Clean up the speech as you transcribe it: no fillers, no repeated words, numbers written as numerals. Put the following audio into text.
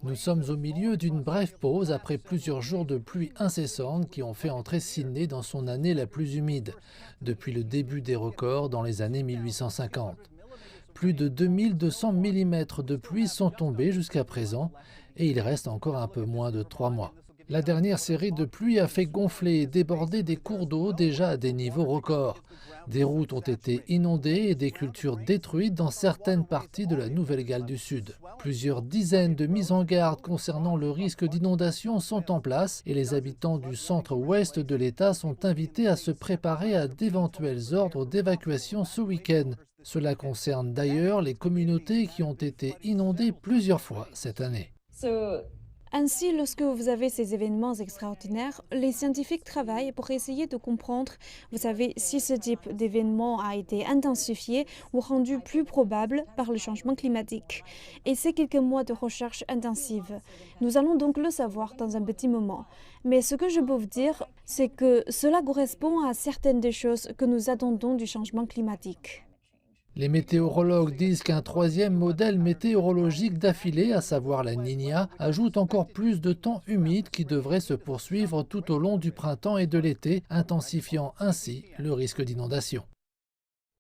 Nous sommes au milieu d'une brève pause après plusieurs jours de pluie incessante qui ont fait entrer Sydney dans son année la plus humide, depuis le début des records dans les années 1850. Plus de 2200 mm de pluie sont tombés jusqu'à présent et il reste encore un peu moins de 3 mois. La dernière série de pluie a fait gonfler et déborder des cours d'eau déjà à des niveaux records. Des routes ont été inondées et des cultures détruites dans certaines parties de la Nouvelle-Galles du Sud. Plusieurs dizaines de mises en garde concernant le risque d'inondation sont en place et les habitants du centre-ouest de l'État sont invités à se préparer à d'éventuels ordres d'évacuation ce week-end. Cela concerne d'ailleurs les communautés qui ont été inondées plusieurs fois cette année. Ainsi, lorsque vous avez ces événements extraordinaires, les scientifiques travaillent pour essayer de comprendre, vous savez, si ce type d'événement a été intensifié ou rendu plus probable par le changement climatique. Et c'est quelques mois de recherche intensive. Nous allons donc le savoir dans un petit moment. Mais ce que je peux vous dire, c'est que cela correspond à certaines des choses que nous attendons du changement climatique. Les météorologues disent qu'un troisième modèle météorologique d'affilée, à savoir la Niña, ajoute encore plus de temps humide qui devrait se poursuivre tout au long du printemps et de l'été, intensifiant ainsi le risque d'inondation.